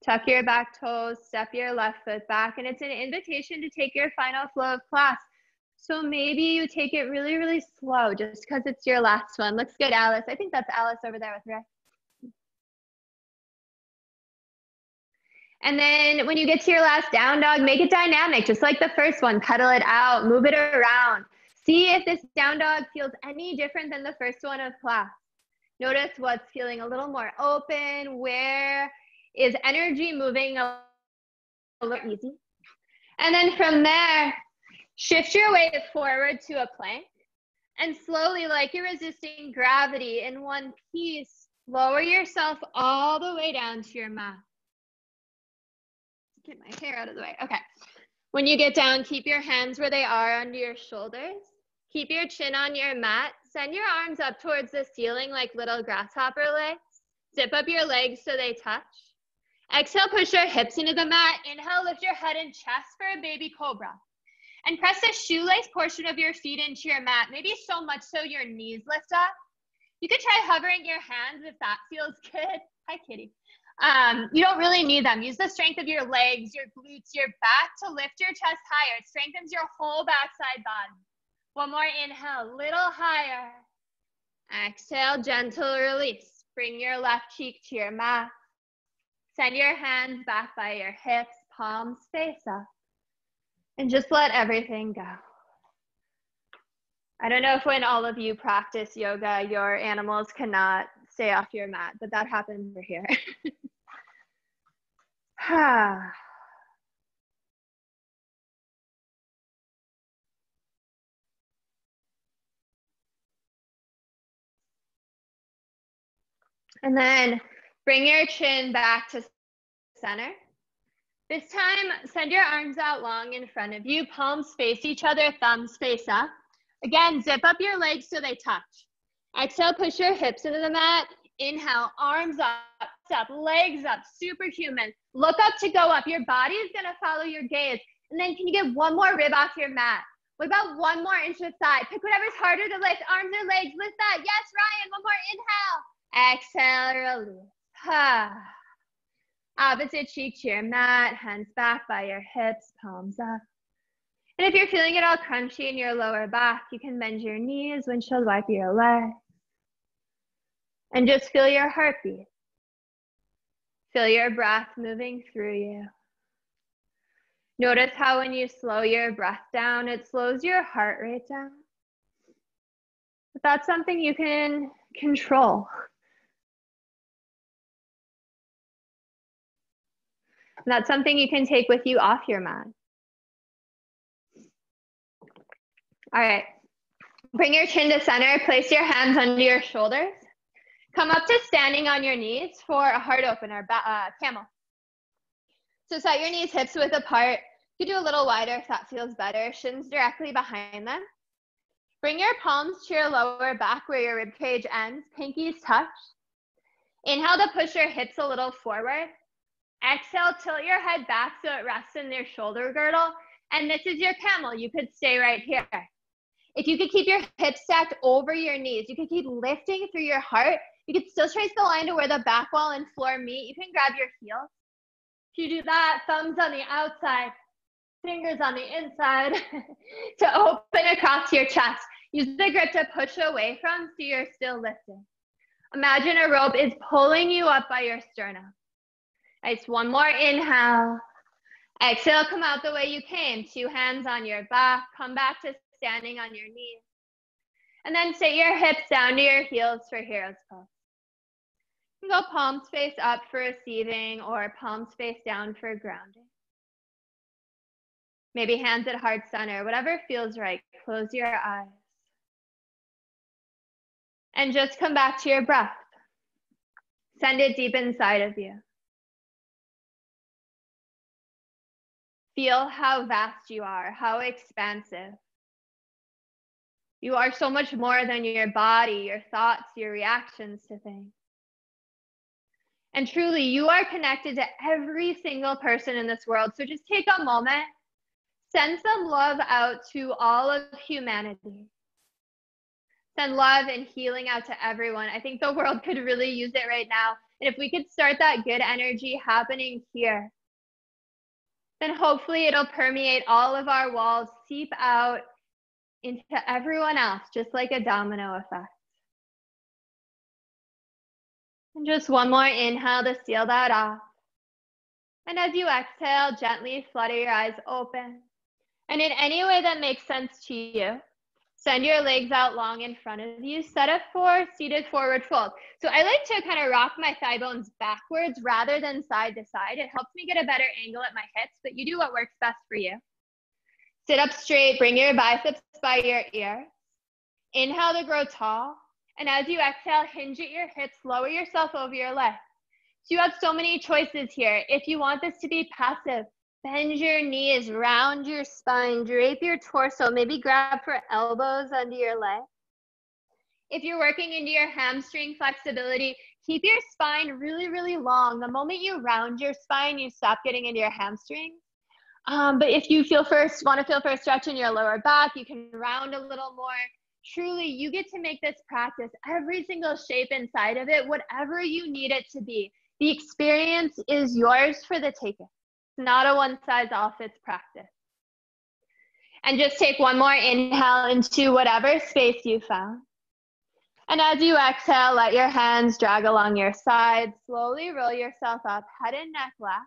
Tuck your back toes, step your left foot back, and it's an invitation to take your final flow of class. So maybe you take it really, really slow just because it's your last one. Looks good, Alice. I think that's Alice over there with Rick. And then when you get to your last down dog, make it dynamic, just like the first one. Pedal it out, move it around. See if this down dog feels any different than the first one of class. Notice what's feeling a little more open. Where is energy moving a little easy? And then from there, shift your weight forward to a plank. And slowly, like you're resisting gravity in one piece, lower yourself all the way down to your mat. Get my hair out of the way. Okay. When you get down, keep your hands where they are under your shoulders. Keep your chin on your mat. Send your arms up towards the ceiling like little grasshopper legs. Zip up your legs so they touch. Exhale, push your hips into the mat. Inhale, lift your head and chest for a baby cobra. And press the shoelace portion of your feet into your mat, maybe so much so your knees lift up. You could try hovering your hands if that feels good. Hi, kitty. You don't really need them. Use the strength of your legs, your glutes, your back to lift your chest higher. It strengthens your whole backside body. One more inhale, little higher. Exhale, gentle release. Bring your left cheek to your mat. Send your hands back by your hips, palms face up. And just let everything go. I don't know if when all of you practice yoga, your animals cannot stay off your mat, but that happens over here. And then bring your chin back to center. This time, send your arms out long in front of you, palms face each other, thumbs face up. Again, zip up your legs so they touch. Exhale, push your hips into the mat. Inhale, arms up, legs up, superhuman. Look up to go up. Your body is gonna follow your gaze. And then can you get one more rib off your mat? What about one more inch to the side? Pick whatever's harder to lift, arms or legs, lift that. Yes, Ryan, one more inhale. Exhale, release. Opposite cheek to your mat, hands back by your hips, palms up. And if you're feeling it all crunchy in your lower back, you can bend your knees, windshield wipe your legs. And just feel your heartbeat. Feel your breath moving through you. Notice how when you slow your breath down, it slows your heart rate down. But that's something you can control. And that's something you can take with you off your mat. All right, bring your chin to center, place your hands under your shoulders. Come up to standing on your knees for a heart opener, camel. So set your knees hips width apart. You can do a little wider if that feels better. Shins directly behind them. Bring your palms to your lower back where your rib cage ends, pinkies touch. Inhale to push your hips a little forward. Exhale, tilt your head back so it rests in your shoulder girdle. And this is your camel. You could stay right here. If you could keep your hips stacked over your knees, you could keep lifting through your heart. You could still trace the line to where the back wall and floor meet. You can grab your heels. If you do that, thumbs on the outside, fingers on the inside to open across your chest. Use the grip to push away from so you're still lifting. Imagine a rope is pulling you up by your sternum. Nice, one more inhale. Exhale, come out the way you came. 2 hands on your back. Come back to standing on your knees. And then sit your hips down to your heels for hero's pose. You can go palms face up for receiving or palms face down for grounding. Maybe hands at heart center, whatever feels right. Close your eyes. And just come back to your breath. Send it deep inside of you. Feel how vast you are, how expansive. You are so much more than your body, your thoughts, your reactions to things. And truly, you are connected to every single person in this world. So just take a moment, send some love out to all of humanity. Send love and healing out to everyone. I think the world could really use it right now. And if we could start that good energy happening here, then hopefully it'll permeate all of our walls, seep out into everyone else, just like a domino effect. And just one more inhale to seal that off. And as you exhale, gently flutter your eyes open. And in any way that makes sense to you, Send your legs out long in front of you. Set up for seated forward fold. So I like to kind of rock my thigh bones backwards rather than side to side. It helps me get a better angle at my hips, but you do what works best for you. Sit up straight, bring your biceps by your ear. Inhale to grow tall. And as you exhale, hinge at your hips, lower yourself over your legs. So you have so many choices here. If you want this to be passive, bend your knees, round your spine, drape your torso, maybe grab for elbows under your leg. If you're working into your hamstring flexibility, keep your spine really, really long. The moment you round your spine, you stop getting into your hamstrings. But if you want to feel for a stretch in your lower back, you can round a little more. Truly, you get to make this practice every single shape inside of it, whatever you need it to be. The experience is yours for the taking. It's not a one-size-all-fits practice. And just take one more inhale into whatever space you found. And as you exhale, let your hands drag along your sides. Slowly roll yourself up, head and neck left.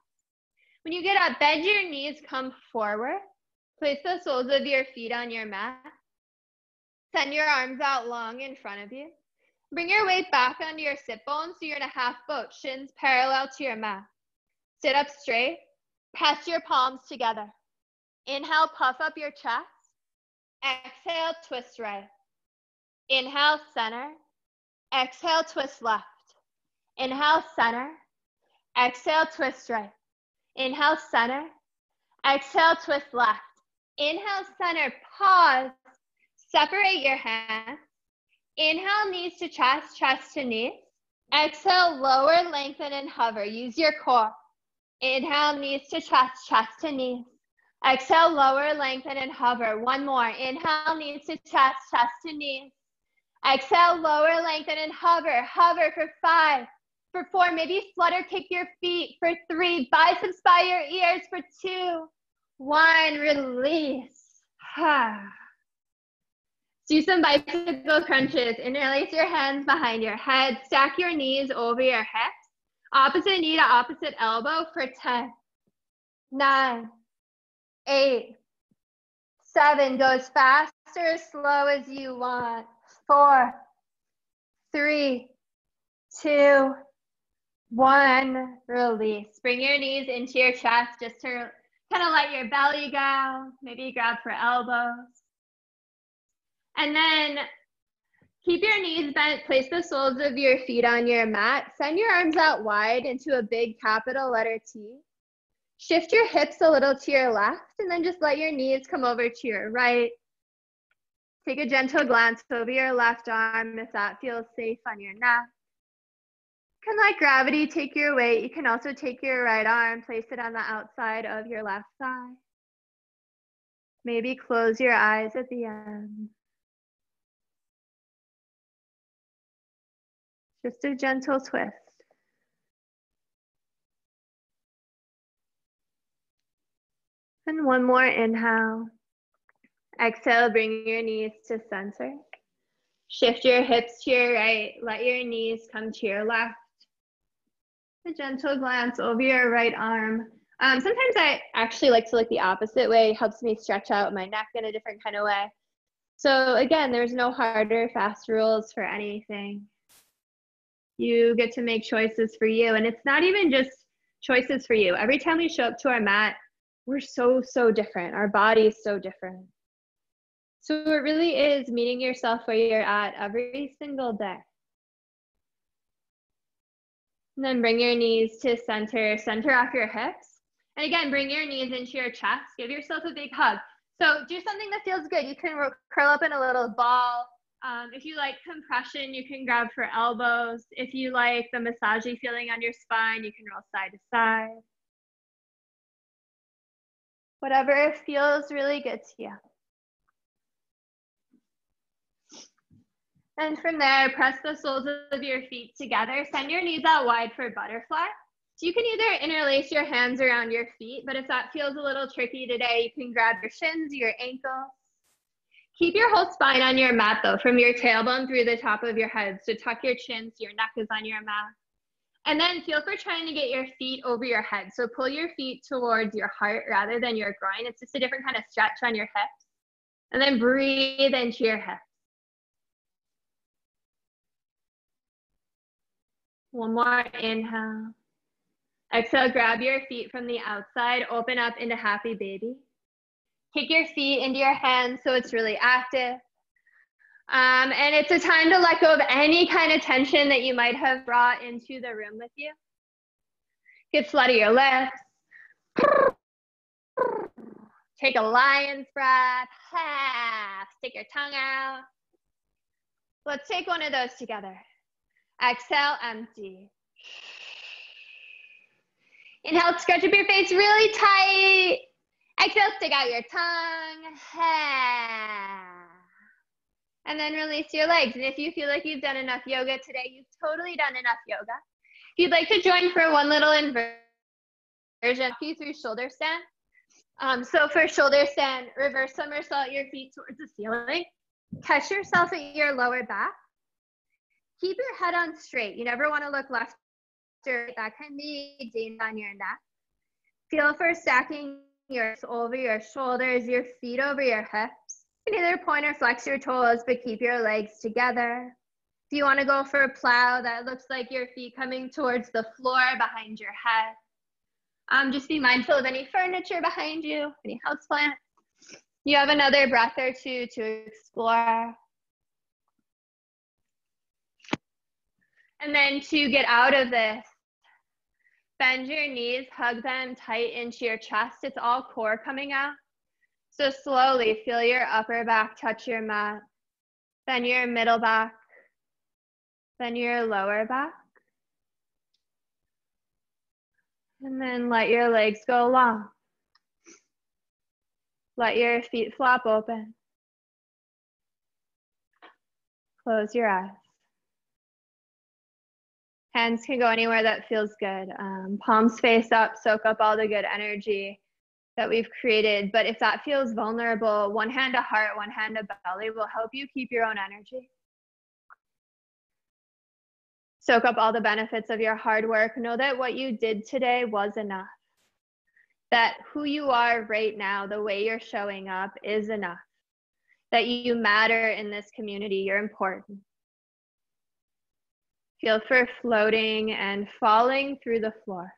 When you get up, bend your knees, come forward. Place the soles of your feet on your mat. Send your arms out long in front of you. Bring your weight back onto your sit bones so you're in a half boat, shins parallel to your mat. Sit up straight, press your palms together. Inhale, puff up your chest. Exhale, twist right. Inhale, center. Exhale, twist left. Inhale, center. Exhale, twist right. Inhale, center. Exhale, twist left. Inhale, center, pause. Separate your hands. Inhale, knees to chest, chest to knees. Exhale, lower, lengthen, and hover. Use your core. Inhale, knees to chest, chest to knees. Exhale, lower, lengthen, and hover. One more. Inhale, knees to chest, chest to knees. Exhale, lower, lengthen, and hover. Hover for 5. For 4, maybe flutter kick your feet. For 3, biceps by your ears. For 2, 1, release. Do some bicycle crunches. Interlace your hands behind your head. Stack your knees over your hips. Opposite knee to opposite elbow for 10, 9, 8, 7. Go as fast or as slow as you want. 4, 3, 2, 1, release. Bring your knees into your chest just to kind of let your belly go. Maybe grab for elbows. And then keep your knees bent. Place the soles of your feet on your mat. Send your arms out wide into a big capital letter T. Shift your hips a little to your left, and then just let your knees come over to your right. Take a gentle glance over your left arm if that feels safe on your neck. You can let gravity take your weight. You can also take your right arm, place it on the outside of your left thigh. Maybe close your eyes at the end. Just a gentle twist. And one more inhale. Exhale, bring your knees to center. Shift your hips to your right. Let your knees come to your left. A gentle glance over your right arm. Sometimes I actually like to look the opposite way. It helps me stretch out my neck in a different kind of way. So again, there's no hard or fast rules for anything. You get to make choices for you. And it's not even just choices for you. Every time we show up to our mat, we're so different. Our body is so different. So it really is meeting yourself where you're at every single day. And then bring your knees to center off your hips. And again, bring your knees into your chest. Give yourself a big hug. So do something that feels good. You can curl up in a little ball. If you like compression, you can grab for elbows. If you like the massagey feeling on your spine, you can roll side to side. Whatever feels really good to you. And from there, press the soles of your feet together. Send your knees out wide for butterfly. So you can either interlace your hands around your feet, but if that feels a little tricky today, you can grab your shins, your ankles. Keep your whole spine on your mat though, from your tailbone through the top of your head. So tuck your chin so your neck is on your mat. And then feel for trying to get your feet over your head. So pull your feet towards your heart rather than your groin. It's just a different kind of stretch on your hips. And then breathe into your hips. One more inhale. Exhale, grab your feet from the outside, open up into happy baby. Kick your feet into your hands so it's really active. And it's a time to let go of any kind of tension that you might have brought into the room with you. Get flutter your lips. Take a lion's breath. Stick your tongue out. Let's take one of those together. Exhale, empty. Inhale, stretch up your face really tight. Exhale, stick out your tongue. And then release your legs. And if you feel like you've done enough yoga today, you've totally done enough yoga. If you'd like to join for one little inversion, walk you through shoulder stand. So for shoulder stand, reverse somersault your feet towards the ceiling. Catch yourself at your lower back. Keep your head on straight. You never want to look left or right. That can be dangerous on your neck. Feel for stacking your over your shoulders, your feet over your hips. You can either point or flex your toes, but keep your legs together. If you want to go for a plow, that looks like your feet coming towards the floor behind your head. Just be mindful of any furniture behind you, any houseplants. You have another breath or two to explore. And then to get out of this, bend your knees, hug them tight into your chest. It's all core coming out. So slowly feel your upper back touch your mat, then your middle back, then your lower back. And then let your legs go long. Let your feet flop open. Close your eyes. Hands can go anywhere that feels good. Palms face up, soak up all the good energy that we've created. But if that feels vulnerable, one hand to heart, one hand to belly will help you keep your own energy. Soak up all the benefits of your hard work. Know that what you did today was enough. That who you are right now, the way you're showing up is enough. That you matter in this community, you're important. Feel for floating and falling through the floor.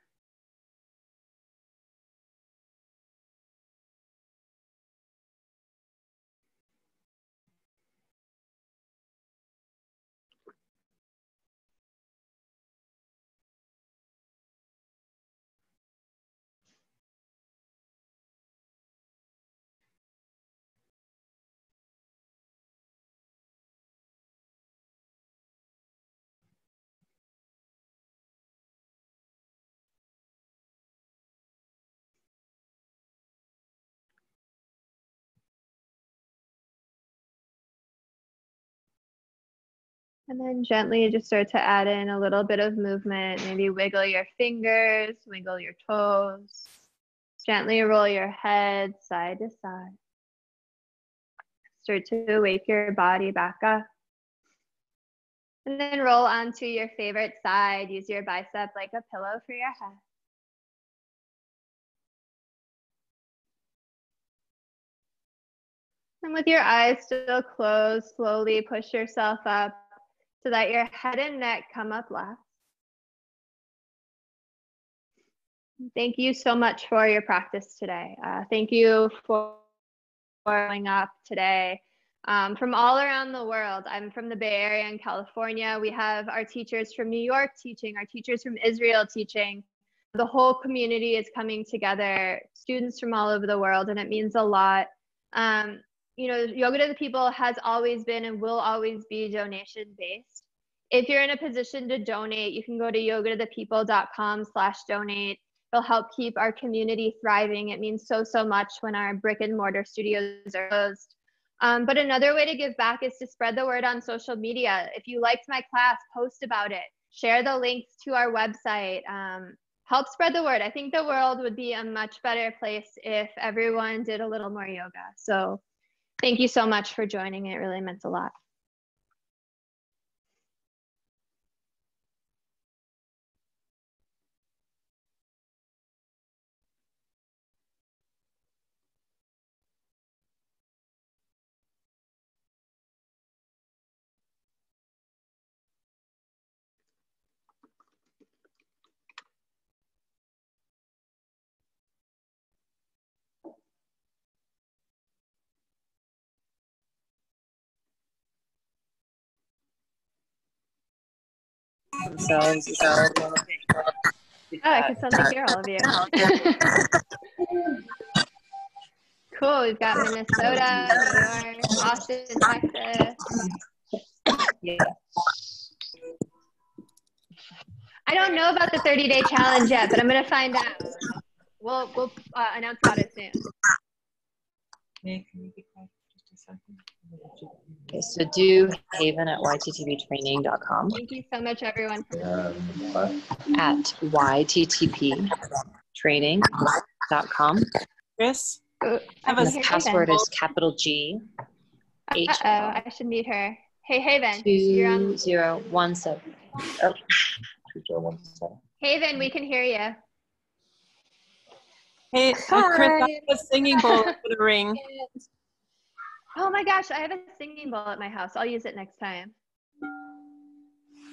And then gently just start to add in a little bit of movement. Maybe wiggle your fingers, wiggle your toes. Gently roll your head side to side. Start to wake your body back up. And then roll onto your favorite side. Use your bicep like a pillow for your head. And with your eyes still closed, slowly push yourself up so that your head and neck come up last. Thank you so much for your practice today. Thank you for showing up today. From all around the world. I'm from the Bay Area in California. We have our teachers from New York teaching, our teachers from Israel teaching. The whole community is coming together, students from all over the world, and it means a lot. You know, Yoga to the People has always been and will always be donation-based. If you're in a position to donate, you can go to yogatothepeople.com/donate. It'll help keep our community thriving. It means so, so much when our brick and mortar studios are closed. But another way to give back is to spread the word on social media. If you liked my class, post about it. Share the links to our website. Help spread the word. I think the world would be a much better place if everyone did a little more yoga. So thank you so much for joining. It really meant a lot. themselves is a normal thing. Oh, I can suddenly hear all of you. Cool. We've got Minnesota, New York, Austin, Texas. Yeah. I don't know about the 30-day challenge yet, but I'm going to find out. We'll announce about it soon. Okay, can you be quiet for just a second? Okay, so do Haven at yttbtraining.com. Thank you so much, everyone. At yttbtraining.com. Kris? Ooh, And the password is capital G. Uh-oh, I should meet her. Hey, Haven, you're on. 2017. Oh, 2017. Haven, we can hear you. Hey, Kris, I have a singing bowl for the ring. Oh my gosh, I have a singing bowl at my house. I'll use it next time.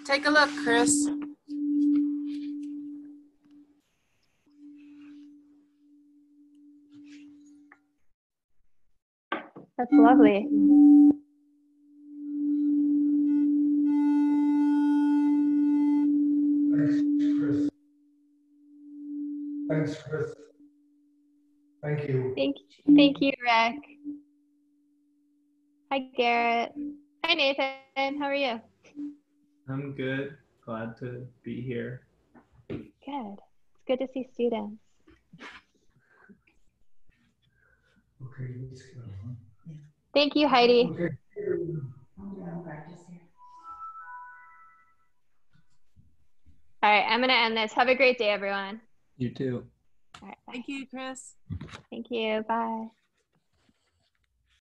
Take a look, Kris. That's lovely. Thanks, Kris. Thank you. Thank you, Rick. Hi, Garrett. Hi, Nathan. How are you? I'm good. Glad to be here. Good. It's good to see students. Okay, let's go. Thank you, Heidi. Okay. All right, I'm going to end this. Have a great day, everyone. You too. All right, bye. Thank you, Kris. Thank you. Bye.